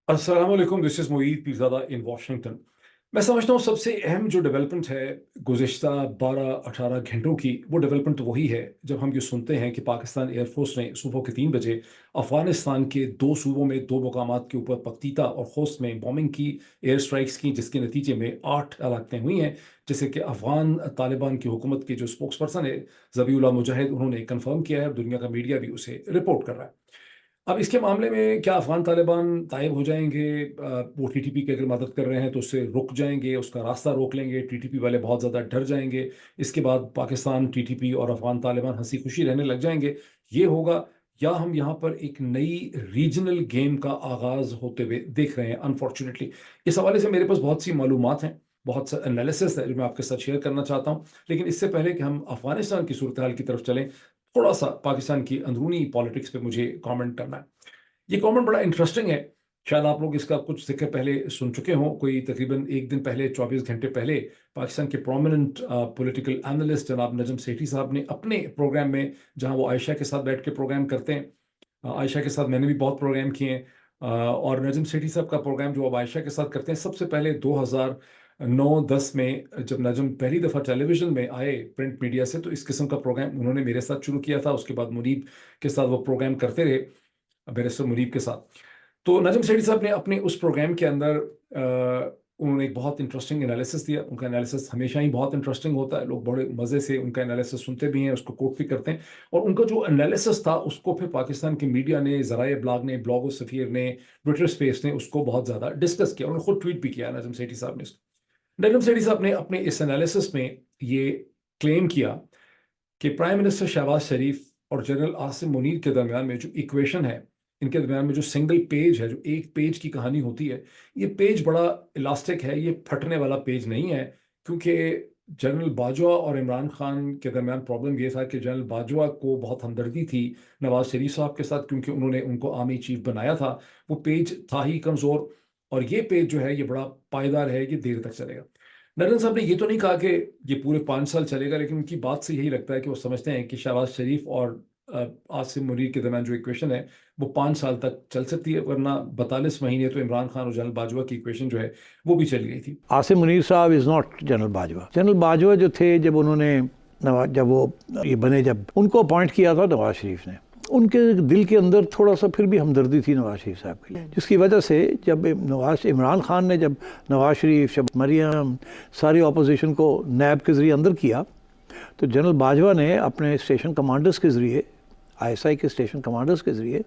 अस्सलाम वालेकुम, this is Moeed Pirzada in Washington. मैं समझता हूँ सबसे अहम जो डेवलपमेंट है गुज़िश्ता 12-18 घंटों की, वो डेवलपमेंट तो वही है जब हम ये सुनते हैं कि पाकिस्तान एयरफोर्स ने सुबह के 3 बजे अफ़गानिस्तान के 2 सूबों में 2 मुकामात के ऊपर पख्तीता और खोस्त में बॉम्बिंग की, एयर स्ट्राइक्स की, जिसके नतीजे में 8 हलाकतें हुई हैं। जैसे कि अफ़गान तालिबान की हुकूमत के जो स्पोक्स पर्सन है ज़बीउल्लाह मुजाहिद, उन्होंने कन्फर्म किया है और दुनिया का मीडिया भी उसे रिपोर्ट कर रहा है। अब इसके मामले में क्या अफ़गान तालिबान गायब हो जाएँगे? वो टीटीपी की अगर मदद कर रहे हैं तो उससे रुक जाएँगे, उसका रास्ता रोक लेंगे, टीटीपी वाले बहुत ज़्यादा डर जाएँगे। इसके बाद पाकिस्तान, टीटीपी और अफ़गान तालिबान हँसी-खुशी रहने लग जाएँगे। ये होगा, या हम यहाँ पर एक नई रीजनल गेम का आगाज़ होते हुए देख रहे हैं अनफॉर्च्यूनेटली। इस हवाले से मेरे पास बहुत सी मालूमात हैं, बहुत सा एनालिसिस है जो मैं आपके साथ शेयर करना चाहता हूँ। लेकिन इससे पहले कि हम अफ़गानिस्तान की सूरत-हाल की तरफ चलें, थोड़ा-सा पाकिस्तान की अंदरूनी पॉलिटिक्स पे मुझे कमेंट करना है। ये कमेंट बड़ा इंटरेस्टिंग है। शायद आप लोग इसका कुछ ज़िक्र पहले सुन चुके हों। कोई तकरीबन 1 दिन पहले, 24 घंटे पहले, पाकिस्तान के प्रोमिनेंट पॉलिटिकल एनालिस्ट जनाब नजम सेठी साहब ने अपने प्रोग्राम में, जहाँ वो आयशा के साथ बैठ के प्रोग्राम करते हैं, आयशा के साथ मैंने भी बहुत प्रोग्राम किए हैं, और नजम सेठी साहब का प्रोग्राम जो अब आयशा के साथ करते हैं, सबसे पहले 2009-10 में जब नजम पहली दफ़ा टेलीविज़न में आए प्रिंट मीडिया से, तो इस किस्म का प्रोग्राम उन्होंने मेरे साथ शुरू किया था। उसके बाद मुनीब के साथ वो प्रोग्राम करते रहे, बैरिस्टर मुनीब के साथ। तो नजम सेठी साहब ने अपने उस प्रोग्राम के अंदर उन्होंने एक बहुत इंटरेस्टिंग एनालिसिस दिया। उनका एनालिसिस हमेशा ही बहुत इंटरेस्टिंग होता है, लोग बड़े मज़े से उनका एनालिसिस सुनते भी हैं, उसको कोट भी करते हैं। और उनका जो एनालिसिस था उसको फिर पाकिस्तान के मीडिया ने, ज़राए इब्लाग ने, ब्लॉगोस्फियर ने, ट्विटर स्पेस ने उसको बहुत ज़्यादा डिस्कस किया। उन्होंने खुद ट्वीट भी किया नजम सेठी साहब ने। नजम सेठी साहब ने अपने इस एनालिसिस में ये क्लेम किया कि प्राइम मिनिस्टर शहबाज शरीफ और जनरल आसिम मुनीर के दरमियान में जो इक्वेशन है, इनके दरमियान में जो सिंगल पेज है, जो एक पेज की कहानी होती है, ये पेज बड़ा इलास्टिक है, ये फटने वाला पेज नहीं है। क्योंकि जनरल बाजवा और इमरान खान के दरमियान प्रॉब्लम ये था कि जनरल बाजवा को बहुत हमदर्दी थी नवाज शरीफ साहब के साथ, क्योंकि उन्होंने उनको आर्मी चीफ बनाया था। वो पेज था ही कमज़ोर, और ये पेज जो है ये बड़ा पायदार है, ये देर तक चलेगा। नरेंद्र साहब ने ये तो नहीं कहा कि ये पूरे 5 साल चलेगा, लेकिन उनकी बात से यही लगता है कि वो समझते हैं कि शहबाज शरीफ और आसिम मुनीर के दरमियान जो इक्वेशन है वो 5 साल तक चल सकती है, वरना 42 महीने तो इमरान खान और जनरल बाजवा की इक्वेशन जो है वो भी चली गई थी। आसिम मुनीर साहब is not general Bajwa. General Bajwa जो थे, जब उन्होंने जब वो ये बने, जब उनको अपॉइंट किया था नवाज शरीफ ने, उनके दिल के अंदर थोड़ा सा फिर भी हमदर्दी थी नवाज शरीफ साहब की, जिसकी वजह से जब इमरान खान ने, जब नवाज शरीफ, जब मरियम, सारी अपोजिशन को नैब के ज़रिए अंदर किया, तो जनरल बाजवा ने अपने स्टेशन कमांडर्स के ज़रिए, आईएसआई के स्टेशन कमांडर्स के ज़रिए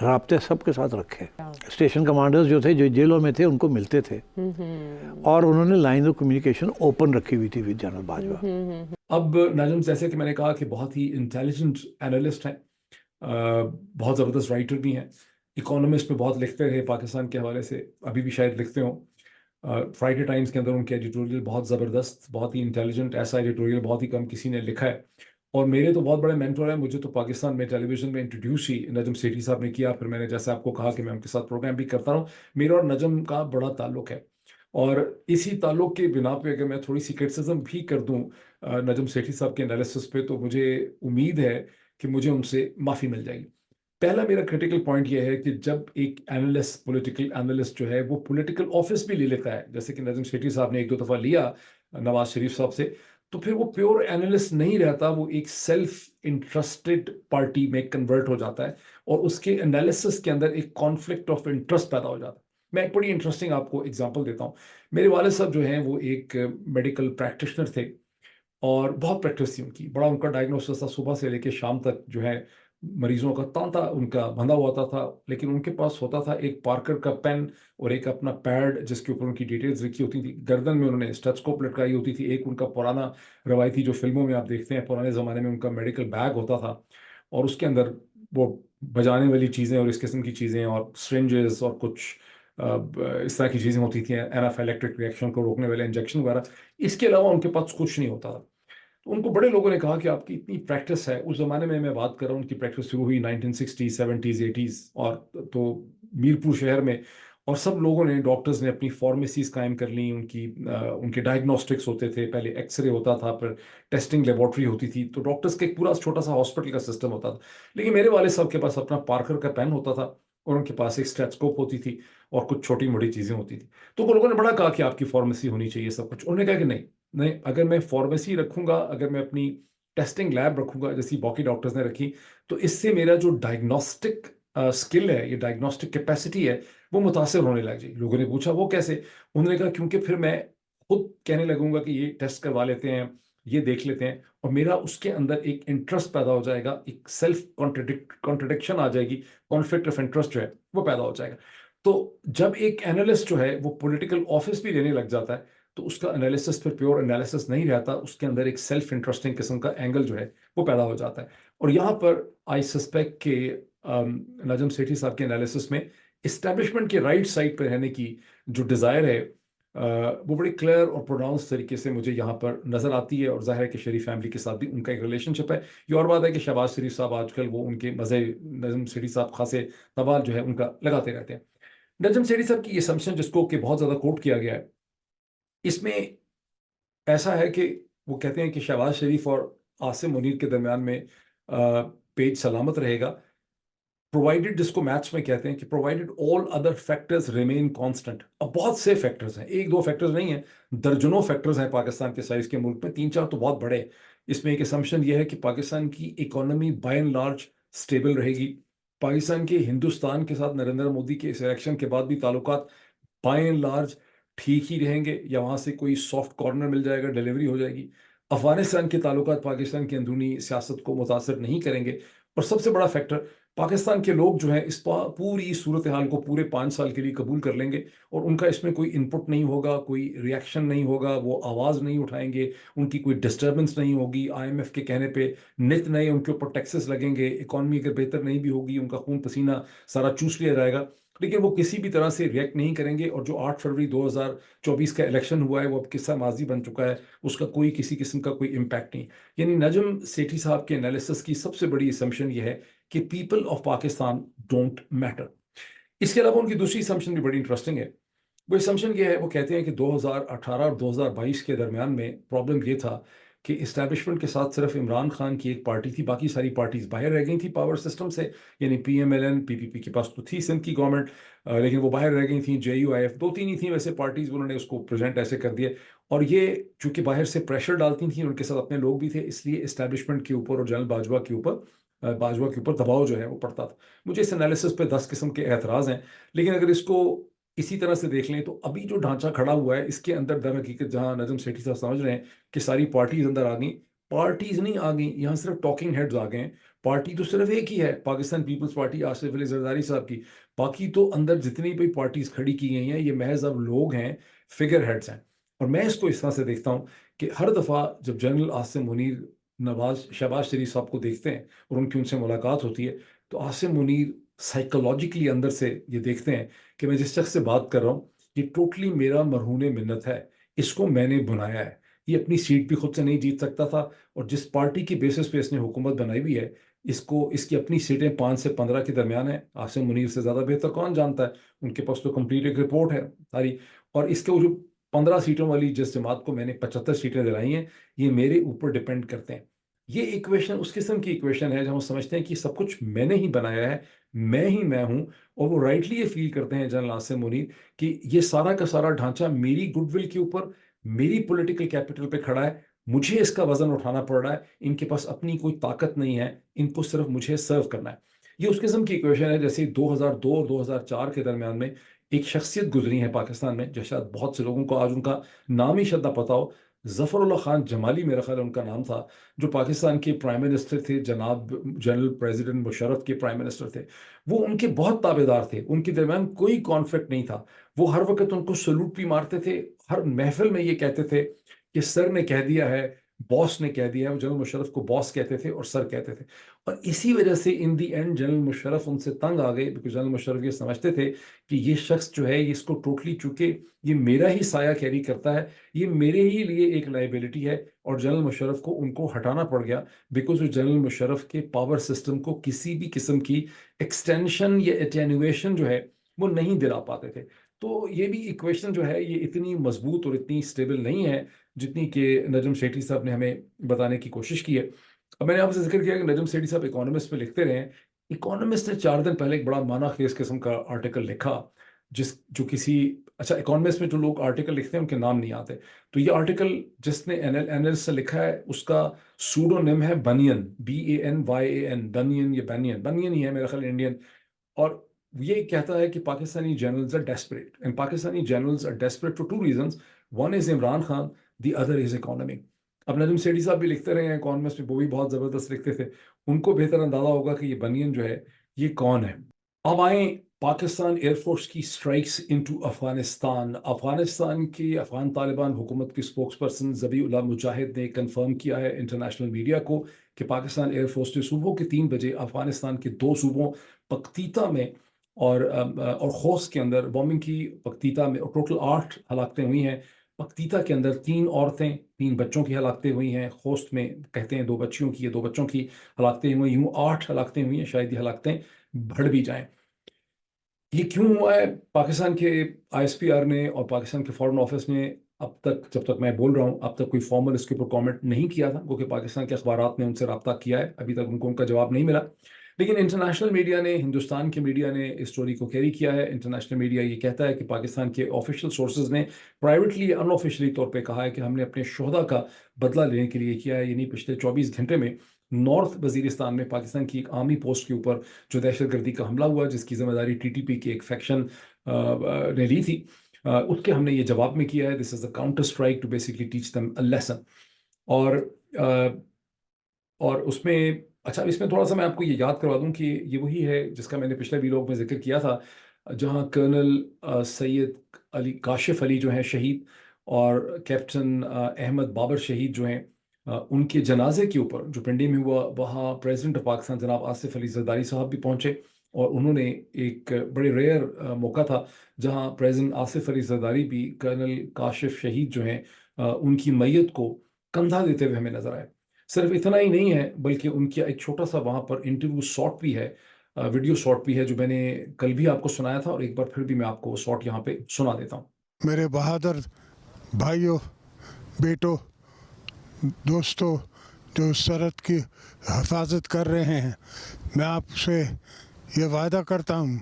राब्ते सब के साथ रखे। स्टेशन कमांडर्स जो थे, जो जेलों में थे, उनको मिलते थे, और उन्होंने लाइन ऑफ कम्युनिकेशन ओपन रखी हुई थी विद जनरल बाजवा। अब नजम, जैसे कि मैंने कहा कि बहुत ही इंटेलिजेंट एनालिस्ट हैं, बहुत ज़बरदस्त राइटर भी हैं, इकोनॉमिस्ट में बहुत लिखते रहे पाकिस्तान के हवाले से, अभी भी शायद लिखते हों। फ्राइडे टाइम्स के अंदर उनके एडिटोरियल बहुत ज़बरदस्त, बहुत ही इंटेलिजेंट, ऐसा एडिटोरियल बहुत ही कम किसी ने लिखा है। और मेरे तो बहुत बड़े मेंटर हैं, मुझे तो पाकिस्तान में टेलीविज़न में इंट्रोड्यूस ही नजम सेठी साहब ने किया। फिर मैंने, जैसे आपको कहा, कि मैं उनके साथ प्रोग्राम भी करता हूँ। मेरा और नजम का बड़ा ताल्लुक़ है, और इसी ताल्लुक़ के बिना पे अगर मैं थोड़ी सी क्रिटिसिज्म भी कर दूँ नजम सेठी साहब के एनालिसिस पे, तो मुझे उम्मीद है कि मुझे उनसे माफ़ी मिल जाएगी। पहला मेरा क्रिटिकल पॉइंट यह है कि जब एक एनालिस्ट, पॉलिटिकल एनालिस्ट जो है, वो पॉलिटिकल ऑफिस भी ले लेता है, जैसे कि नजम सेठी साहब ने 1-2 दफ़ा लिया नवाज शरीफ साहब से, तो फिर वो प्योर एनालिस्ट नहीं रहता, वो एक सेल्फ इंटरेस्टेड पार्टी में कन्वर्ट हो जाता है, और उसके एनालिसिस के अंदर एक कॉन्फ्लिक्ट ऑफ इंटरेस्ट पैदा हो जाता है। मैं एक बड़ी इंटरेस्टिंग आपको एग्जांपल देता हूँ। मेरे वाले साहब जो हैं वो एक मेडिकल प्रैक्टिशनर थे, और बहुत प्रैक्टिस थी उनकी, बड़ा उनका डायग्नोसिस था, सुबह से लेकर शाम तक जो है मरीजों का तांता उनका बंधा हुआ था। लेकिन उनके पास होता था एक पार्कर का पेन और एक अपना पैड, जिसके ऊपर उनकी डिटेल्स लिखी होती थी। गर्दन में उन्होंने स्टेथोस्कोप लटकाई होती थी। एक उनका पुराना, रवायती जो फिल्मों में आप देखते हैं, पुराने ज़माने में उनका मेडिकल बैग होता था, और उसके अंदर वो बजाने वाली चीज़ें और इस किस्म की चीज़ें और स्ट्रेंजेस और कुछ इस तरह की चीज़ें होती थी, एनाफाइलेक्टिक रिएक्शन को रोकने वाले इंजेक्शन वगैरह। इसके अलावा उनके पास कुछ नहीं होता था। तो उनको बड़े लोगों ने कहा कि आपकी इतनी प्रैक्टिस है, उस ज़माने में मैं बात कर रहा हूँ, उनकी प्रैक्टिस शुरू हुई 1960, 70s, 80s, और तो मीरपुर शहर में, और सब लोगों ने, डॉक्टर्स ने अपनी फार्मेसीज कायम कर ली। उनके डायग्नोस्टिक्स होते थे, पहले एक्सरे होता था, फिर टेस्टिंग लेबॉर्ट्री होती थी, तो डॉक्टर्स का एक पूरा छोटा सा हॉस्पिटल का सिस्टम होता था। लेकिन मेरे वाले साहब के पास अपना पार्कर का पेन होता था, और उनके पास एक स्टेथोस्कोप होती थी और कुछ छोटी मोटी चीज़ें होती थी। तो वो लोगों ने बड़ा कहा कि आपकी फार्मेसी होनी चाहिए सब कुछ। उन्होंने कहा कि नहीं नहीं, अगर मैं फार्मेसी रखूंगा, अगर मैं अपनी टेस्टिंग लैब रखूंगा जैसी बाकी डॉक्टर्स ने रखी, तो इससे मेरा जो डायग्नोस्टिक स्किल है, ये डायग्नोस्टिक कैपेसिटी है, वो मुतासर होने लग जाएगी। लोगों ने पूछा वो कैसे? उन्होंने कहा क्योंकि फिर मैं खुद कहने लगूंगा कि ये टेस्ट करवा लेते हैं, ये देख लेते हैं, और मेरा उसके अंदर एक इंटरेस्ट पैदा हो जाएगा, एक सेल्फ कॉन्ट्रडिक्शन आ जाएगी, कॉन्फ्लिक्ट ऑफ इंटरेस्ट जो है वो पैदा हो जाएगा। तो जब एक एनालिस्ट जो है वो पॉलिटिकल ऑफिस भी लेने लग जाता है, तो उसका एनालिसिस फिर प्योर एनालिसिस नहीं रहता, उसके अंदर एक सेल्फ इंटरेस्टिंग किस्म का एंगल जो है वो पैदा हो जाता है। और यहाँ पर आई सस्पेक्ट के नजम सेठी साहब के एनालिसिस में इस्टेब्लिशमेंट के राइट साइड पर रहने की जो डिज़ायर है, वो बड़ी क्लियर और प्रोनाउंस तरीके से मुझे यहाँ पर नज़र आती है। और जाहिर है कि शरीफ फैमिली के साथ भी उनका एक रिलेशनशिप है। ये और बात है कि शहबाज शरीफ साहब आजकल वो उनके मज़े, नजम सेठी साहब खासे तबाल जो है उनका लगाते रहते हैं। नजम सेठी साहब की ये असम्पशन जिसको कि बहुत ज़्यादा कोट किया गया है, इसमें ऐसा है कि वो कहते हैं कि शहबाज शरीफ और आसिम मुनीर के दरमियान में पेज सलामत रहेगा, प्रोवाइडेड, जिसको मैथ्स में कहते हैं कि provided all other factors remain constant. अब बहुत से फैक्टर्स हैं, एक दो फैक्टर्स नहीं हैं, दर्जनों फैक्टर्स हैं पाकिस्तान के साइज के मुल्क में, तीन चार तो बहुत बड़े हैं। इसमें एक असम्पशन यह है कि पाकिस्तान की economy bye and large stable रहेगी। पाकिस्तान के हिंदुस्तान के साथ नरेंद्र मोदी के इस इलेक्शन के बाद भी ताल्लुकात बाय एंड लार्ज ठीक ही रहेंगे, या वहाँ से कोई सॉफ्ट कॉर्नर मिल जाएगा, डिलीवरी हो जाएगी। अफगानिस्तान के ताल्लुकात पाकिस्तान की अंदरूनी सियासत को मुतासर नहीं करेंगे। और सबसे बड़ा फैक्टर, पाकिस्तान के लोग जो हैं इस पूरी सूरत हाल को पूरे 5 साल के लिए कबूल कर लेंगे, और उनका इसमें कोई इनपुट नहीं होगा, कोई रिएक्शन नहीं होगा, वो आवाज़ नहीं उठाएंगे, उनकी कोई डिस्टर्बेंस नहीं होगी। IMF के कहने पे नित नए उनके ऊपर टैक्सेस लगेंगे, इकॉनमी अगर बेहतर नहीं भी होगी, उनका खून पसीना सारा चूस लिया जाएगा, लेकिन वो किसी भी तरह से रिएक्ट नहीं करेंगे। और जो 8 फरवरी 2024 का इलेक्शन हुआ है वो अब किस्सा माजी बन चुका है, उसका कोई किसी किस्म का कोई इम्पैक्ट नहीं। यानी नजम सेठी साहब के एनालिसिस की सबसे बड़ी असम्पशन ये है कि people of Pakistan don't matter. इसके अलावा उनकी दूसरी असम्पशन भी बड़ी इंटरेस्टिंग है। वो असम्पशन ये है, वो कहते हैं कि 2018 और 2022 के दरमियान में प्रॉब्लम ये था कि इस्टेब्लिशमेंट के साथ सिर्फ इमरान खान की एक पार्टी थी, बाकी सारी पार्टीज बाहर रह गई थी पावर सिस्टम से। यानी PMLN PPP के पास तो थी सिंध की गवर्नमेंट, लेकिन वो बाहर रह गई थी। JUIF दो तीन ही थी वैसे पार्टीज, उन्होंने उसको प्रेजेंट ऐसे कर दिया। और ये चूंकि बाहर से प्रेशर डालती थी, उनके साथ अपने लोग भी थे, इसलिए इस्टेब्लिशमेंट के ऊपर और जनरल बाजवा के ऊपर दबाव जो है वो पड़ता था। मुझे इस एनालिसिस पे 10 किस्म के एतराज़ हैं, लेकिन अगर इसको इसी तरह से देख लें तो अभी जो ढांचा खड़ा हुआ है इसके अंदर दर हकीकत जहां नजम सेठी साहब समझ रहे हैं कि सारी पार्टीज अंदर आ गई, पार्टीज नहीं आ गई, यहाँ सिर्फ टॉकिंग हेड्स आ गए हैं। पार्टी तो सिर्फ एक ही है, पाकिस्तान पीपल्स पार्टी आसिफ अली जरदारी साहब की। बाकी तो अंदर जितनी भी पार्टीज खड़ी की गई हैं ये महज अब लोग हैं, फिगर हेड्स हैं। और मैं इसको इस तरह से देखता हूँ कि हर दफ़ा जब जनरल आसिम मुनीर शहबाज शरीफ साहब को देखते हैं और उनकी उनसे मुलाकात होती है, तो आसिम मुनीर साइकोलॉजिकली अंदर से ये देखते हैं कि मैं जिस शख्स से बात कर रहा हूँ ये टोटली मेरा मरहून मिन्नत है, इसको मैंने बनाया है, ये अपनी सीट भी खुद से नहीं जीत सकता था, और जिस पार्टी की बेसिस पे इसने हुकूमत बनाई हुई है, इसको इसकी अपनी सीटें 5 से 15 के दरमियान है। आसिम मुनीर से ज़्यादा बेहतर कौन जानता है, उनके पास तो कंप्लीट एक रिपोर्ट है सारी। और इसके वो जो 15 सीटों वाली जिस जमात को मैंने 75 सीटें दिलाई हैं, ये मेरे ऊपर डिपेंड करते हैं। ये इक्वेशन उस किस्म की इक्वेशन है जहाँ हम समझते हैं कि सब कुछ मैंने ही बनाया है, मैं ही मैं हूँ। और वो राइटली ये फील करते हैं जनरल आसिम मुनीर कि ये सारा का सारा ढांचा मेरी गुडविल के ऊपर, मेरी पॉलिटिकल कैपिटल पे खड़ा है, मुझे इसका वजन उठाना पड़ रहा है, इनके पास अपनी कोई ताकत नहीं है, इनको सिर्फ मुझे सर्व करना है। ये उस किस्म की इक्वेशन है जैसे 2002 और 2004 के दरमियान में एक शख्सियत गुजरी है पाकिस्तान में, जो शायद बहुत से लोगों को आज उनका नाम ही शायद ना पता हो। जफरुल्लाह खान जमाली मेरा ख्याल है उनका नाम था, जो पाकिस्तान के प्राइम मिनिस्टर थे, जनाब जनरल प्रेसिडेंट मुशर्रफ के प्राइम मिनिस्टर थे। वो उनके बहुत ताबेदार थे, उनके दरमियान कोई कॉन्फ्लिक्ट नहीं था। वो हर वक्त उनको सलूट भी मारते थे, हर महफिल में ये कहते थे कि सर ने कह दिया है, बॉस ने कह दिया है। वो जनरल मुशर्रफ को बॉस कहते थे और सर कहते थे। और इसी वजह से इन दी एंड जनरल मुशर्रफ उनसे तंग आ गए, बिकॉज जनरल मुशर्रफ ये समझते थे कि ये शख्स जो है इसको टोटली, चूंकि ये मेरा ही साया कैरी करता है, ये मेरे ही लिए एक लाइबिलिटी है। और जनरल मुशर्रफ को उनको हटाना पड़ गया, बिकॉज वो जनरल मुशर्रफ के पावर सिस्टम को किसी भी किस्म की एक्सटेंशन या एटेन्युएशन जो है वो नहीं दिला पाते थे। तो ये भी इक्वेशन जो है ये इतनी मजबूत और इतनी स्टेबल नहीं है जितनी कि नजम सेठी साहब ने हमें बताने की कोशिश की है। अब मैंने आपसे जिक्र किया कि नजम सेठी साहब इकोनॉमिस्ट में लिखते रहे हैं, इकोनॉमिस्ट ने 4 दिन पहले एक बड़ा मानाखेज किस्म का आर्टिकल लिखा, जो किसी, अच्छा, इकोनॉमिस्ट में जो लोग आर्टिकल लिखते हैं उनके नाम नहीं आते, तो ये आर्टिकल जिसने एनालिस्ट से लिखा है उसका सूडोनिम है बनियन, BANYAN, बनियन, ये बनियन ही है मेरा ख्याल, इंडियन। और ये कहता है कि Pakistani generals are desperate, and Pakistani generals are desperate for 2 reasons. One is Imran Khan, the other is economy. अब नजम सेठी साहब भी लिखते रहे हैं इकोनॉमिस्ट में, वो भी बहुत जबरदस्त लिखते थे, उनको बेहतर अंदाजा होगा कि ये बनियन जो है ये कौन है। अब आए पाकिस्तान एयरफोर्स की स्ट्राइक्स इनटू अफगानिस्तान। अफगानिस्तान की अफगान तालिबान हुकूमत की स्पोक्स पर्सन ज़बीउल्लाह मुजाहिद ने कंफर्म किया है इंटरनेशनल मीडिया को कि पाकिस्तान एयरफोर्स ने सुबह के 3 बजे अफगानिस्तान के 2 सूबों पख्तीता में और खोस्त के अंदर बॉम्बिंग की। पख्तीता में टोटल 8 हलाकतें हुई हैं। पख्तीता के अंदर 3 औरतें, 3 बच्चों की हलाकतें हुई हैं। खोस्त में कहते हैं 2 बच्चियों की या 2 बच्चों की हलाकतें हुई, यूँ 8 हलाकतें हुई हैं, शायद ये हलाकतें बढ़ भी जाएं। ये क्यों हुआ है? पाकिस्तान के ISPR ने और पाकिस्तान के फॉरेन ऑफिस ने अब तक, जब तक मैं बोल रहा हूँ, अब तक कोई फॉर्मल इसके ऊपर कमेंट नहीं किया था, क्योंकि पाकिस्तान के अखबारात ने उनसे रब्ता किया है, अभी तक उनको उनका जवाब नहीं मिला। लेकिन इंटरनेशनल मीडिया ने, हिंदुस्तान के मीडिया ने इस स्टोरी को कैरी किया है। इंटरनेशनल मीडिया ये कहता है कि पाकिस्तान के ऑफिशियल सोर्सेज ने प्राइवेटली, अनऑफिशियली तौर पे कहा है कि हमने अपने शोहदा का बदला लेने के लिए किया है। यानी पिछले 24 घंटे में नॉर्थ वजीरिस्तान में पाकिस्तान की एक आर्मी पोस्ट के ऊपर जो दहशतगर्दी का हमला हुआ, जिसकी जिम्मेदारी TTP के एक फैक्शन ने ली थी, उसके हमने ये जवाब में किया है। This is a counter strike to basically teach them a lesson. और अ, और उसमें, अच्छा, इसमें थोड़ा सा मैं आपको ये याद करवा दूं कि ये वही है जिसका मैंने पिछले वीडियो में जिक्र किया था, जहां कर्नल सैयद अली काशिफ अली जो हैं शहीद, और कैप्टन अहमद बाबर शहीद जो हैं, उनके जनाजे के ऊपर जो पिंडी में हुआ, वहाँ प्रेसिडेंट ऑफ पाकिस्तान जनाब आसिफ अली जरदारी साहब भी पहुंचे। और उन्होंने, एक बड़े रेयर मौका था जहां प्रेसिडेंट आसिफ अली जरदारी भी कर्नल काशिफ शहीद जो हैं उनकी मैयत को कंधा देते हुए हमें नजर आए। सिर्फ इतना ही नहीं है, बल्कि उनका एक छोटा सा वहाँ पर इंटरव्यू शॉट भी है, वीडियो शॉट भी है, जो मैंने कल भी आपको सुनाया था, और एक बार फिर भी मैं आपको वो शॉट यहाँ पे सुना देता हूँ। मेरे बहादुर भाइयों, बेटों, दोस्तों जो सरहद की हिफाजत कर रहे हैं, मैं आपसे ये वादा करता हूँ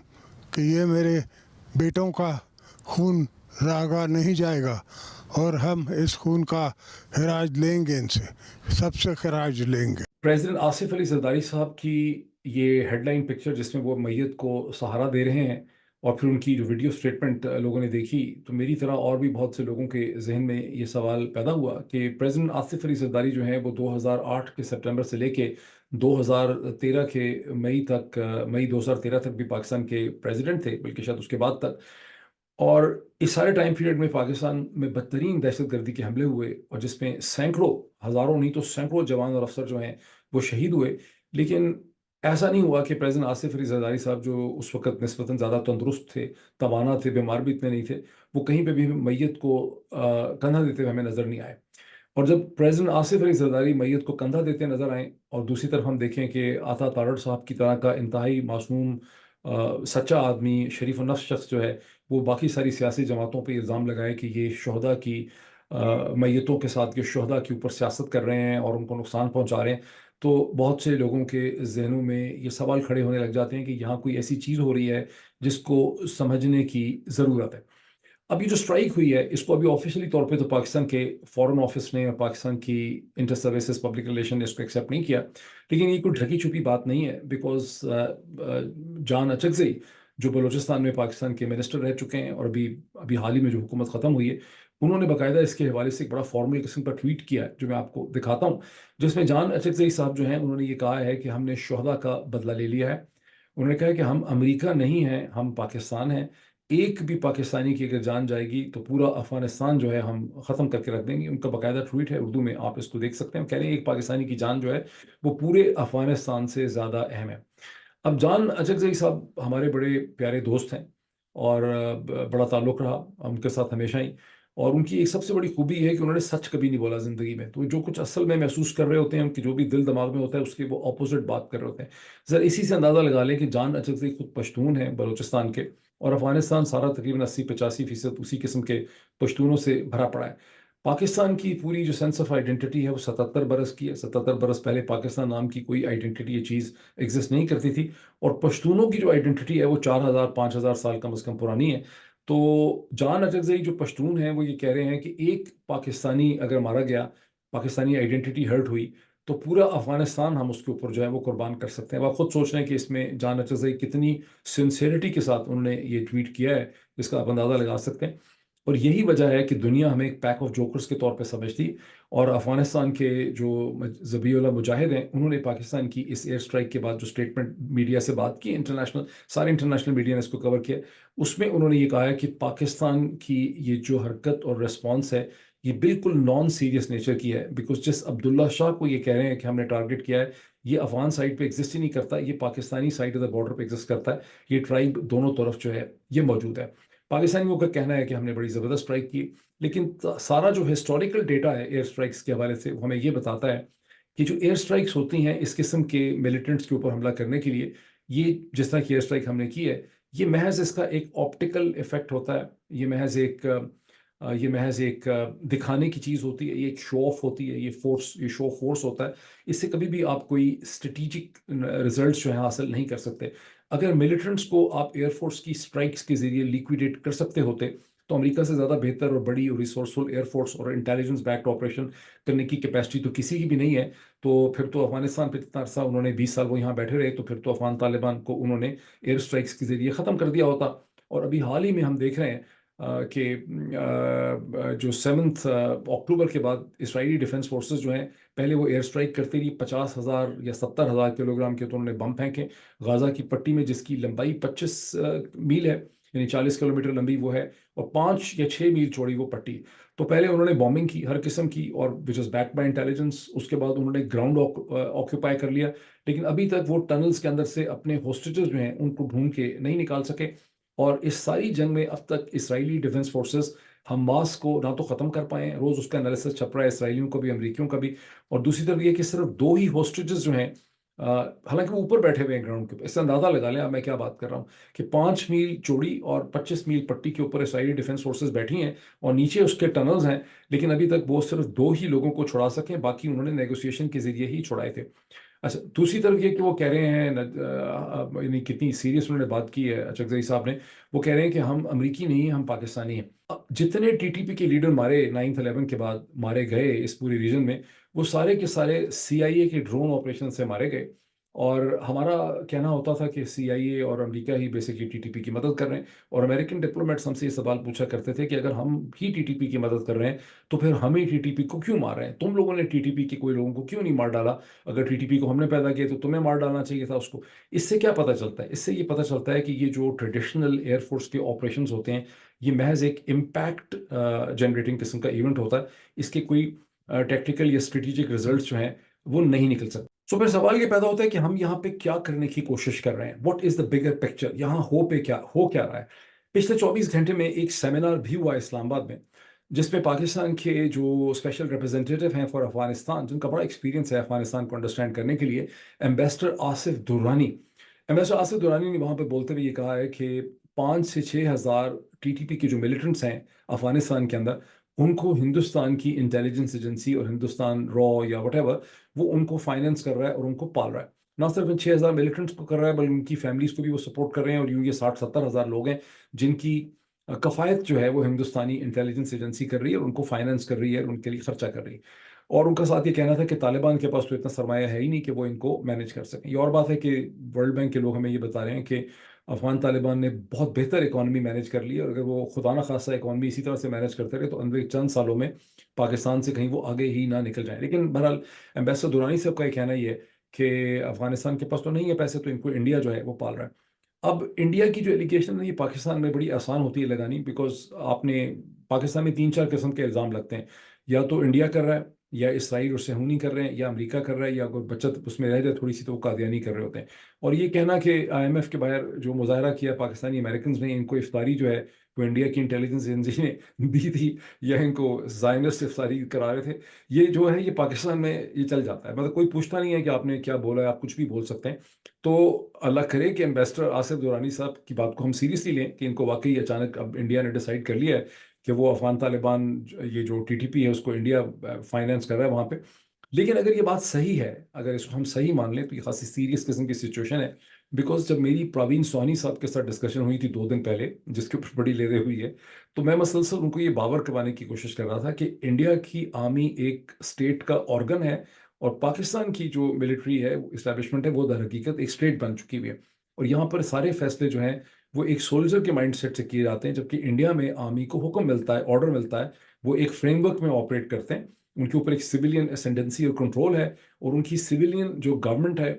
कि ये मेरे बेटों का खून रागा नहीं जाएगा, और हम इस खून का खराज लेंगे, इनसे सबसे खराज लेंगे। प्रेसिडेंट आसिफ अली जरदारी साहब की ये हेडलाइन पिक्चर, जिसमें वो मैयत को सहारा दे रहे हैं, और फिर उनकी जो वीडियो स्टेटमेंट लोगों ने देखी, तो मेरी तरह और भी बहुत से लोगों के जहन में ये सवाल पैदा हुआ कि प्रेसिडेंट आसिफ अली जरदारी जो हैं वो 2008 के सितंबर से लेके 2013 के मई 2013 तक भी पाकिस्तान के प्रेसिडेंट थे, बल्कि शायद उसके बाद तक। और इस सारे टाइम पीरियड में पाकिस्तान में बदतरीन दहशतगर्दी के हमले हुए, और जिसमें सैकड़ों, हज़ारों नहीं तो सैकड़ों जवान और अफसर जो हैं वो शहीद हुए। लेकिन ऐसा नहीं हुआ कि प्रेसिडेंट आसिफ अली जरदारी साहब, जो उस वक्त निस्बतन ज़्यादा तंदुरुस्त थे, तवाना थे, बीमार भी इतने नहीं थे, वो कहीं पे भी मैयत को कंधा देते हुए हमें नज़र नहीं आए। और जब प्रेसिडेंट आसिफ अली जरदारी मैयत को कंधा देते नजर आए, और दूसरी तरफ हम देखें कि आता तारड़ साहब की तरह का इंतहाई मासूम, सच्चा आदमी, शरीफ और नफ्स शख्स जो है, वो बाकी सारी सियासी जमातों पे इल्ज़ाम लगाए कि ये शहदा की मैयतों के साथ, ये शहदा के ऊपर सियासत कर रहे हैं और उनको नुकसान पहुंचा रहे हैं, तो बहुत से लोगों के जहनों में ये सवाल खड़े होने लग जाते हैं कि यहाँ कोई ऐसी चीज़ हो रही है जिसको समझने की ज़रूरत है। अब ये जो स्ट्राइक हुई है, इसको अभी ऑफिशियली तौर पे तो पाकिस्तान के फॉरेन ऑफिस ने और पाकिस्तान की इंटर सर्विसेज पब्लिक रिलेशन ने इसको एक्सेप्ट नहीं किया, लेकिन ये कोई ढकी छुपी बात नहीं है, बिकॉज जान अचकज़ई, जो बलूचिस्तान में पाकिस्तान के मिनिस्टर रह चुके हैं, और अभी अभी हाल ही में जो हुकूमत ख़त्म हुई है, उन्होंने बाकायदा इसके हवाले से एक बड़ा फॉर्मल किस्म का ट्वीट किया है, जो मैं आपको दिखाता हूँ, जिसमें जान अचकज़ई साहब जो हैं, उन्होंने ये कहा है कि हमने शोहदा का बदला ले लिया है। उन्होंने कहा है कि हम अमेरिका नहीं हैं, हम पाकिस्तान हैं। एक भी पाकिस्तानी की अगर जान जाएगी तो पूरा अफगानिस्तान जो है हम ख़त्म करके रख देंगे। उनका बाकायदा ट्वीट है, उर्दू में, आप इसको देख सकते हैं। कह रहे हैं एक पाकिस्तानी की जान जो है वो पूरे अफगानिस्तान से ज़्यादा अहम है। अब जान अचकज़ई साहब हमारे बड़े प्यारे दोस्त हैं, और बड़ा ताल्लुक़ रहा उनके साथ हमेशा ही। और उनकी एक सबसे बड़ी खूबी है कि उन्होंने सच कभी नहीं बोला ज़िंदगी में। तो जो कुछ असल में महसूस कर रहे होते हैं, उनकी जो भी दिल दिमाग में होता है, उसके वो अपोजिट बात कर रहे होते हैं। सर, इसी से अंदाज़ा लगा लें कि जान अचकज़ई खुद पश्तून है, बलूचिस्तान के, और अफ़गानिस्तान सारा तकरीबन 80-85% उसी किस्म के पश्तूनों से भरा पड़ा है। पाकिस्तान की पूरी जो सेंस ऑफ आइडेंटिटी है वो 77 बरस की है। 77 बरस पहले पाकिस्तान नाम की कोई आइडेंटिटी, ये चीज़ एग्जिस्ट नहीं करती थी। और पश्तूनों की जो आइडेंटिटी है वो 4000 5000 साल कम से कम पुरानी है। तो जान अटकज़ई जो पश्तून हैं वो ये कह रहे हैं कि एक पाकिस्तानी अगर मारा गया, पाकिस्तानी आइडेंटिटी हर्ट हुई, तो पूरा अफगानिस्तान हम उसके ऊपर जो है वो कुर्बान कर सकते हैं। अब आप खुद सोच रहे हैं कि इसमें जान अटकज़ई कितनी सिंसेरिटी के साथ उन्होंने ये ट्वीट किया है, इसका आप अंदाज़ा लगा सकते हैं। और यही वजह है कि दुनिया हमें एक पैक ऑफ जोकर्स के तौर पे समझती। और अफगानिस्तान के जो ज़बीउल्लाह मुजाहिद हैं, उन्होंने पाकिस्तान की इस एयर स्ट्राइक के बाद जो स्टेटमेंट मीडिया से बात की, इंटरनेशनल, सारे इंटरनेशनल मीडिया ने इसको कवर किया, उसमें उन्होंने ये कहा है कि पाकिस्तान की ये जो हरकत और रिस्पॉन्स है, ये बिल्कुल नॉन सीरियस नेचर की है। बिकॉज जिस अब्दुल्ला शाह को ये कह रहे हैं कि हमने टारगेट किया है, ये अफगान साइड पे एग्जिस्ट ही नहीं करता, ये Pakistani side of the border पे एग्जिस्ट करता है। ये ट्राइब दोनों तरफ जो है ये मौजूद है। पाकिस्तानियों का कहना है कि हमने बड़ी ज़बरदस्त स्ट्राइक की, लेकिन सारा जो हिस्टोरिकल डेटा है एयर स्ट्राइक्स के हवाले से, वो हमें ये बताता है कि जो एयर स्ट्राइक्स होती हैं इस किस्म के मिलिटेंट्स के ऊपर हमला करने के लिए, ये जिस तरह की एयर स्ट्राइक हमने की है, ये महज इसका एक ऑप्टिकल इफेक्ट होता है। ये महज एक दिखाने की चीज़ होती है, ये एक शो ऑफ होती है, ये शो फोर्स होता है। इससे कभी भी आप कोई स्ट्रेटिजिक रिजल्ट्स जो है हासिल नहीं कर सकते। अगर मिलिटेंट्स को आप एयरफोर्स की स्ट्राइक्स के जरिए लिक्विडेट कर सकते होते, तो अमेरिका से ज़्यादा बेहतर और बड़ी और रिसोर्सफुल एयरफोर्स और इंटेलिजेंस बैक्ड ऑपरेशन करने की कैपेसिटी तो किसी की भी नहीं है। तो फिर तो अफगानिस्तान पे इतना अरसा उन्होंने 20 साल वो यहाँ बैठे रहे, तो फिर तो अफगान तालिबान को उन्होंने एयर स्ट्राइक्स के जरिए ख़त्म कर दिया होता। और अभी हाल ही में हम देख रहे हैं कि जो 7 अक्टूबर के बाद इसराइली डिफेंस फोर्सेस जो हैं, पहले वो एयर स्ट्राइक करती रही, 50,000 या 70,000 किलोग्राम के तो उन्होंने बम फेंके। गाज़ा की पट्टी में जिसकी लंबाई 25 मील है, यानी 40 किलोमीटर लंबी वो है, और 5 या 6 मील चौड़ी वो पट्टी। तो पहले उन्होंने बॉम्बिंग की हर किस्म की, और which is backed by intelligence. उसके बाद उन्होंने ग्राउंड ऑक्यूपाई कर लिया, लेकिन अभी तक वो टनल्स के अंदर से अपने होस्टेजेस जो हैं उनको ढूंढ के नहीं निकाल सके। और इस सारी जंग में अब तक इसराइली डिफेंस फोर्सेस हमास को ना तो ख़त्म कर पाए हैं, रोज़ उसका एनालिसिस छप रहा है, इसराइलियों को भी अमरीकियों का भी। और दूसरी तरफ ये कि सिर्फ 2 ही होस्टेजेस जो हैं, हालांकि वो ऊपर बैठे हुए हैं ग्राउंड के ऊपर, इससे अंदाज़ा लगा लें आप मैं क्या बात कर रहा हूँ, कि 5 मील चौड़ी और 25 मील पट्टी के ऊपर इसराइली डिफेंस फोर्सेस बैठी हैं, और नीचे उसके टनल्स हैं। लेकिन अभी तक वो सिर्फ 2 ही लोगों को छुड़ा सकें, बाकी उन्होंने नेगोशिएशन के जरिए ही छुड़ाए थे। अच्छा, दूसरी तरफ ये कि वो कह रहे हैं यानी कितनी सीरियस उन्होंने बात की है अचकज़ई साहब ने। वो कह रहे हैं कि हम अमरीकी नहीं हैं, हम पाकिस्तानी हैं। अब जितने टीटीपी के लीडर मारे 9/11 के बाद मारे गए इस पूरी रीजन में, वो सारे के सारे सीआईए के ड्रोन ऑपरेशन से मारे गए। और हमारा कहना होता था कि सीआईए और अमेरिका ही बेसिकली टीटीपी की मदद कर रहे हैं। और अमेरिकन डिप्लोमेट्स हमसे ये सवाल पूछा करते थे कि अगर हम ही टीटीपी की मदद कर रहे हैं, तो फिर हमें टीटीपी को क्यों मार रहे हैं? तुम लोगों ने टीटीपी के कोई लोगों को क्यों नहीं मार डाला? अगर टीटीपी को हमने पैदा किया तो तुम्हें मार डालना चाहिए था उसको। इससे क्या पता चलता है? इससे ये पता चलता है कि ये जो ट्रेडिशनल एयरफोर्स के ऑपरेशंस होते हैं, ये महज एक इम्पैक्ट जनरेटिंग किस्म का इवेंट होता है। इसके कोई टेक्निकल या स्ट्रेटेजिक रिजल्ट्स जो हैं वो नहीं निकल सकते। सो फिर सवाल ये पैदा होता है कि हम यहाँ पे क्या करने की कोशिश कर रहे हैं? What is the bigger picture? यहाँ हो क्या रहा है? पिछले 24 घंटे में एक सेमिनार भी हुआ इस्लामाबाद में, जिसमें पाकिस्तान के जो स्पेशल रिप्रेजेंटेटिव हैं फॉर अफगानिस्तान, जिनका बड़ा एक्सपीरियंस है अफगानिस्तान को अंडरस्टैंड करने के लिए, एम्बेसडर आसिफ दुरानी ने वहाँ पे बोलते हुए ये कहा है कि 5 से 6 हज़ार टीटीपी के जो मिलिटेंट्स हैं अफगानिस्तान के अंदर, उनको हिंदुस्तान की इंटेलिजेंस एजेंसी और हिंदुस्तान रॉ या वटेवर, वो उनको फाइनेंस कर रहा है और उनको पाल रहा है। ना सिर्फ इन 6 हज़ार मिलिटेंट्स को कर रहा है, बल्कि उनकी फैमिलीज को भी वो सपोर्ट कर रहे हैं। और यूँ ये 60-70 हज़ार लोग हैं जिनकी कफ़ायत जो है वो हिंदुस्तानी इंटेलिजेंस एजेंसी कर रही है और उनको फाइनेंस कर रही है और उनके लिए खर्चा कर रही है। और उनका साथ ये कहना था कि तालिबान के पास तो इतना सरमाया है ही नहीं कि वो इनको मैनेज कर सकें। ये और बात है कि वर्ल्ड बैंक के लोग हमें ये बता रहे हैं कि अफगान तालिबान ने बहुत बेहतर इकॉनमी मैनेज कर ली है, और अगर वो खुदा न खासा इकॉनमी इसी तरह से मैनेज करते रहे, तो अंदर चंद सालों में पाकिस्तान से कहीं वो आगे ही ना निकल जाए। लेकिन बहरहाल एम्बेसडर दुरानी साहब का ये कहना ही है कि अफगानिस्तान के पास तो नहीं है पैसे, तो इनको इंडिया जो है वो पाल रहा है। अब इंडिया की जो एलिगेशन है ये पाकिस्तान में बड़ी आसान होती है लगानी, बिकॉज आपने पाकिस्तान में 3-4 किस्म के इल्ज़ाम लगते हैं। या तो इंडिया कर रहा है, या इसराइल और सेहूनी कर रहे हैं, या अमेरिका कर रहा है, या कोई बचत उसमें रह जाए थोड़ी सी तो वो कादियानी कर रहे होते हैं। और ये कहना कि IMF के बाहर जो मुजाहरा किया पाकिस्तानी अमेरिकन ने, इनको इफ्तारी जो है वो इंडिया की इंटेलिजेंस एजेंसी ने दी थी या इनको ज़ायनिस्ट इफ्तारी करा रहे थे, ये जो है ये पाकिस्तान में ये चल जाता है। मतलब कोई पूछता नहीं है कि आपने क्या बोला है, आप कुछ भी बोल सकते हैं। तो अल्लाह करे कि एम्बेसडर आसिफ दुरानी साहब की बात को हम सीरियसली लें कि इनको वाकई अचानक अब इंडिया ने डिसाइड कर लिया है कि वो अफगान तालिबान ये जो TTP है उसको इंडिया फाइनेंस कर रहा है वहाँ पे। लेकिन अगर ये बात सही है, अगर इसको हम सही मान लें, तो ये खासी सीरियस किस्म की सिचुएशन है। बिकॉज जब मेरी प्रवीण सोनी साहब के साथ डिस्कशन हुई थी 2 दिन पहले, जिसके ऊपर बड़ी लेदे हुई है, तो मैं मसलसल उनको ये बावर करवाने की कोशिश कर रहा था कि इंडिया की आर्मी एक स्टेट का ऑर्गन है और पाकिस्तान की जो मिलिट्री है, इस्टेब्लिशमेंट है, वो दर हकीकत एक स्टेट बन चुकी हुई है। और यहाँ पर सारे फैसले जो हैं वो एक सोल्जर के माइंडसेट से किए जाते हैं, जबकि इंडिया में आर्मी को हुक्म मिलता है, ऑर्डर मिलता है, वो एक फ्रेमवर्क में ऑपरेट करते हैं, उनके ऊपर एक सिविलियन असेंडेंसी और कंट्रोल है, और उनकी सिविलियन जो गवर्नमेंट है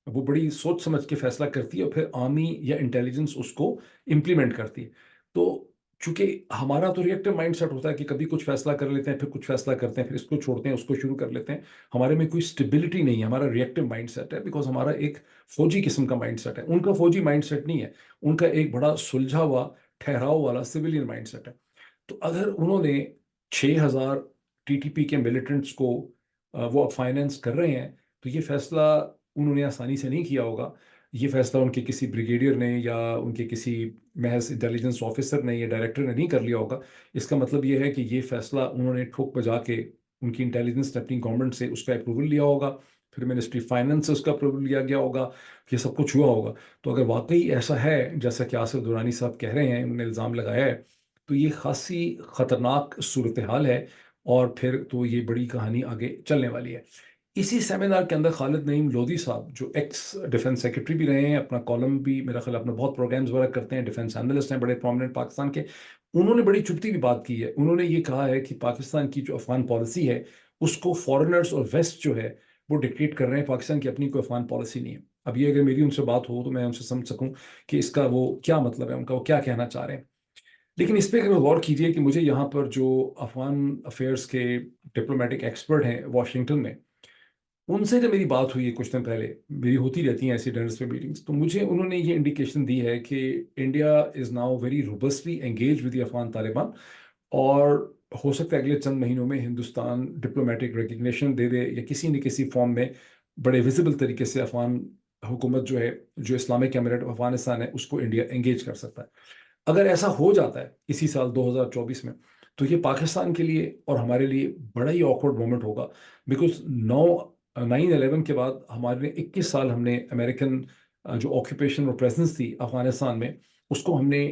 वो बड़ी सोच समझ के फैसला करती है और फिर आर्मी या इंटेलिजेंस उसको इम्प्लीमेंट करती है। तो चूंकि हमारा तो रिएक्टिव माइंडसेट होता है कि कभी कुछ फैसला कर लेते हैं, फिर कुछ फैसला करते हैं, फिर इसको छोड़ते हैं, उसको शुरू कर लेते हैं। हमारे में कोई स्टेबिलिटी नहीं है, हमारा रिएक्टिव माइंडसेट है, बिकॉज हमारा एक फौजी किस्म का माइंडसेट है। उनका फौजी माइंडसेट नहीं है, उनका एक बड़ा सुलझा हुआ ठहराव वाला सिविलियन माइंडसेट है। तो अगर उन्होंने 6,000 TTP के मिलिटेंट्स को वो अब फाइनेंस कर रहे हैं, तो ये फैसला उन्होंने आसानी से नहीं किया होगा। ये फैसला उनके किसी ब्रिगेडियर ने या उनके किसी महज इंटेलिजेंस ऑफिसर ने या डायरेक्टर ने नहीं कर लिया होगा। इसका मतलब ये है कि ये फैसला उन्होंने ठोक बजा के उनकी इंटेलिजेंस ने अपनी गवर्नमेंट से उसका अप्रूवल लिया होगा, फिर मिनिस्ट्री फाइनेंस से उसका अप्रूवल लिया गया होगा, ये सब कुछ हुआ होगा। तो अगर वाकई ऐसा है जैसा कि आसिफ दुरानी साहब कह रहे हैं, उन्होंने इल्ज़ाम लगाया है, तो ये खासी ख़तरनाक सूरत हाल है और फिर तो ये बड़ी कहानी आगे चलने वाली है। इसी सेमिनार के अंदर खालिद नईम लोधी साहब, जो एक्स डिफेंस सेक्रेटरी भी रहे हैं, अपना कॉलम भी मेरा ख्याल अपने बहुत प्रोग्राम्स वर्क करते हैं, डिफेंस एनालिस्ट हैं बड़े प्रोमिनेंट पाकिस्तान के, उन्होंने बड़ी चुभती हुई बात की है। उन्होंने ये कहा है कि पाकिस्तान की जो अफगान पॉलिसी है उसको फॉरेनर्स और वेस्ट जो है वो डिक्टेट कर रहे हैं, पाकिस्तान की अपनी कोई अफगान पॉलिसी नहीं है। अब ये अगर मेरी उनसे बात हो तो मैं उनसे समझ सकूं कि इसका वो क्या मतलब है, उनका वो क्या कहना चाह रहे हैं। लेकिन इस पर अगर गौर कीजिए कि मुझे यहाँ पर जो अफगान अफेयर्स के डिप्लोमेटिक एक्सपर्ट हैं वाशिंगटन में, उनसे जब मेरी बात हुई है कुछ दिन पहले, मेरी होती रहती हैं ऐसी डिनर्स पे मीटिंग्स, तो मुझे उन्होंने ये इंडिकेशन दी है कि India is now very robustly engage with the Afghan Taliban, और हो सकता है अगले चंद महीनों में हिंदुस्तान डिप्लोमेटिक रिकग्निशन दे दे या किसी न किसी फॉर्म में बड़े विजिबल तरीके से अफगान हुकूमत जो है, जो इस्लामिक एमिरेट ऑफ अफगानिस्तान है, उसको इंडिया एंगेज कर सकता है। अगर ऐसा हो जाता है इसी साल 2024 में, तो ये पाकिस्तान के लिए और हमारे लिए बड़ा ही ऑकवर्ड मोमेंट होगा। बिकॉज 9/11 के बाद हमारे 21 साल हमने अमेरिकन जो ऑक्यूपेशन और प्रेजेंस थी अफगानिस्तान में, उसको हमने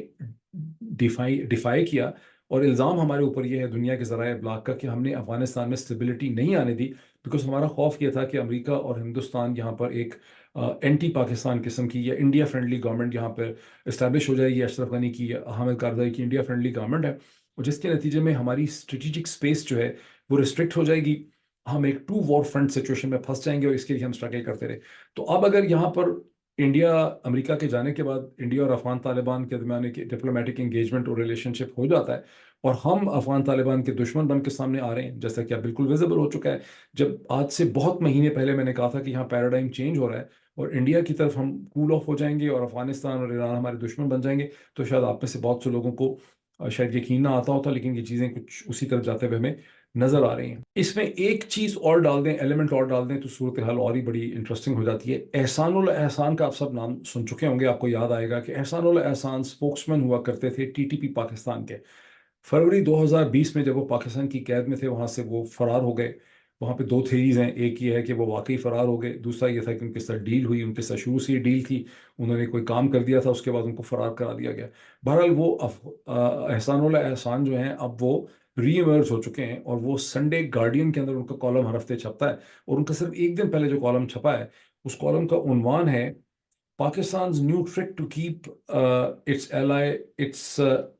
डिफाई किया। और इल्ज़ाम हमारे ऊपर ये है दुनिया के ज़राए इब्लाग का कि हमने अफगानिस्तान में स्टेबिलिटी नहीं आने दी, बिकॉज हमारा खौफ ये था कि अमेरिका और हिंदुस्तान यहाँ पर एक एंटी पाकिस्तान किस्म की या इंडिया फ्रेंडली गवर्नमेंट यहाँ पर इस्टेब्लिश हो जाएगी, अशरफ गनी की या हामिद कारज़ाई की इंडिया फ्रेंडली गवर्नमेंट है, और जिसके नतीजे में हमारी स्ट्रेटिजिक स्पेस जो है वो रिस्ट्रिक्ट हो जाएगी, हम एक टू वॉर फ्रंट सिचुएशन में फंस जाएंगे और इसके लिए हम स्ट्रगल करते रहे। तो अब अगर यहाँ पर इंडिया अमेरिका के जाने के बाद इंडिया और अफगान तालिबान के दरमियान एक डिप्लोमेटिक एंगेजमेंट और रिलेशनशिप हो जाता है और हम अफगान तालिबान के दुश्मन बन के सामने आ रहे हैं, जैसा कि अब बिल्कुल विजिबल हो चुका है। जब आज से बहुत महीने पहले मैंने कहा था कि यहाँ पैराडाइम चेंज हो रहा है और इंडिया की तरफ हम कूल ऑफ हो जाएंगे और अफगानिस्तान और ईरान हमारे दुश्मन बन जाएंगे, तो शायद आप में से बहुत से लोगों को शायद यकीन ना आता होता, लेकिन ये चीज़ें कुछ उसी तरफ जाते हुए हमें नजर आ रही हैं। इसमें एक चीज और डाल दें, एलिमेंट और डाल दें, तो सूरत हाल और ही बड़ी इंटरेस्टिंग हो जाती है। एहसानुल एहसान का आप सब नाम सुन चुके होंगे, आपको याद आएगा कि एहसानुल एहसान स्पोक्समैन हुआ करते थे TTP पाकिस्तान के। फरवरी 2020 में जब वो पाकिस्तान की कैद में थे, वहां से वो फरार हो गए। वहां पे दो थेरीज हैं, एक ये है कि वो वाकई फरार हो गए, दूसरा ये था कि उनके साथ डील हुई, उनके साथ शुरू से ही डील थी, उन्होंने कोई काम कर दिया था, उसके बाद उनको फरार करा दिया गया। बहरहाल वो एहसानुल एहसान जो हैं अब वो री इमर्ज हो चुके हैं और वो संडे गार्डियन के अंदर उनका कॉलम हर हफ्ते छपता है। और उनका सिर्फ एक दिन पहले जो कॉलम छपा है, उस कॉलम का उन्वान है Pakistan's new trick to keep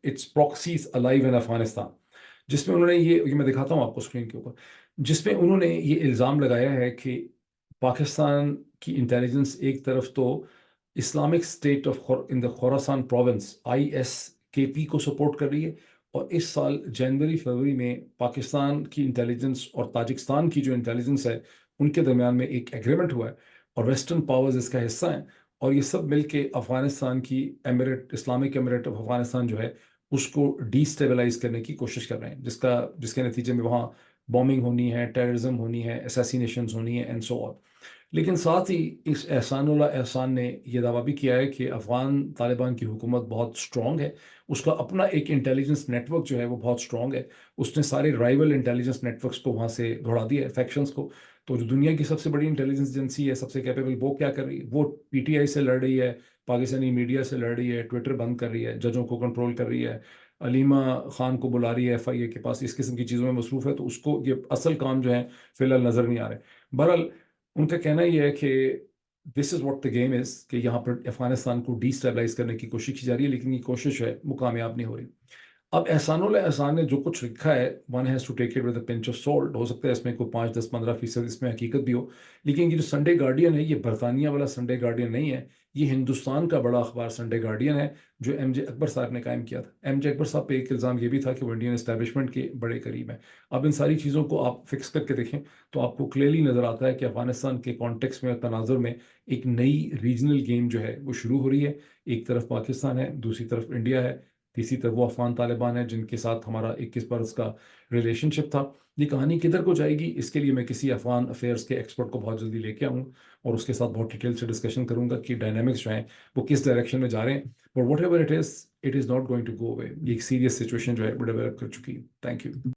its proxies alive in Afghanistan, जिसमें उन्होंने ये मैं दिखाता हूँ आपको स्क्रीन के ऊपर, जिसमें उन्होंने ये इल्ज़ाम लगाया है कि पाकिस्तान की इंटेलिजेंस एक तरफ तो Islamic state of in the Khorasan province ISKP को सपोर्ट कर रही है, और इस साल जनवरी फरवरी में पाकिस्तान की इंटेलिजेंस और ताजिकिस्तान की जो इंटेलिजेंस है उनके दरमियान में एक एग्रीमेंट हुआ है और वेस्टर्न पावर्स इसका हिस्सा हैं, और ये सब मिलके अफगानिस्तान की emirate, Islamic emirate of Afghanistan जो है उसको डिस्टेबलाइज करने की कोशिश कर रहे हैं, जिसके नतीजे में वहाँ बॉम्बिंग होनी है, टेररिज्म होनी है, असैसिनेशंस होनी है एंड सो ऑन। लेकिन साथ ही इस एहसानुल्लाह एहसान ने यह दावा भी किया है कि अफ़गान तालिबान की हुकूमत बहुत स्ट्रॉन्ग है, उसका अपना एक इंटेलिजेंस नेटवर्क जो है वो बहुत स्ट्रॉन्ग है, उसने सारे राइवल इंटेलिजेंस नेटवर्क्स को वहाँ से दौड़ा दिया है, फैक्शंस को। तो जो दुनिया की सबसे बड़ी इंटेलिजेंस एजेंसी है, सबसे कैपेबल, वो क्या कर रही है? वो पीटीआई से लड़ रही है, पाकिस्तानी मीडिया से लड़ रही है, ट्विटर बंद कर रही है, जजों को कंट्रोल कर रही है, अलीमा खान को बुला रही है एफआईए के पास, इस किस्म की चीज़ों में मसरूफ़ है, तो उसको ये असल काम जो है फिलहाल नज़र नहीं आ रहे। बहरहाल उनका कहना यह है कि this is what the game is, कि यहाँ पर अफगानिस्तान को डिस्टेबलाइज करने की कोशिश की जा रही है, लेकिन ये कोशिश है वो कामयाब नहीं हो रही। अब एहसानुल्लाह एहसान ने जो कुछ लिखा है, one has to take it with a pinch of salt. हो सकता है इसमें कोई 5, 10, 15% इसमें हकीकत भी हो, लेकिन ये जो संडे गार्डियन है, ये बरतानिया वाला संडे गार्डियन नहीं है, ये हिंदुस्तान का बड़ा अखबार संडे गार्डियन है, जो एमजे अकबर साहब ने कायम किया था। एमजे अकबर साहब पे एक इल्ज़ाम ये भी था कि वो इंडियन एस्टैब्लिशमेंट के बड़े करीब हैं। अब इन सारी चीज़ों को आप फिक्स करके देखें तो आपको क्लियरली नज़र आता है कि अफगानिस्तान के कॉन्टेक्स्ट में और तनाजुर में एक नई रीजनल गेम जो है वो शुरू हो रही है। एक तरफ पाकिस्तान है, दूसरी तरफ इंडिया है, तीसरी तरफ वो अफगान तालिबान है जिनके साथ हमारा 21 बरस का रिलेशनशिप था। ये कहानी किधर को जाएगी, इसके लिए मैं किसी अफगान अफेयर्स के एक्सपर्ट को बहुत जल्दी लेके आऊँ और उसके साथ बहुत डिटेल से डिस्कशन करूंगा कि डायनामिक्स जो हैं वो किस डायरेक्शन में जा रहे हैं। But whatever it is not going to go away. ये एक सीरियस सिचुएशन जो है वो डेवलप कर चुकी है। Thank you.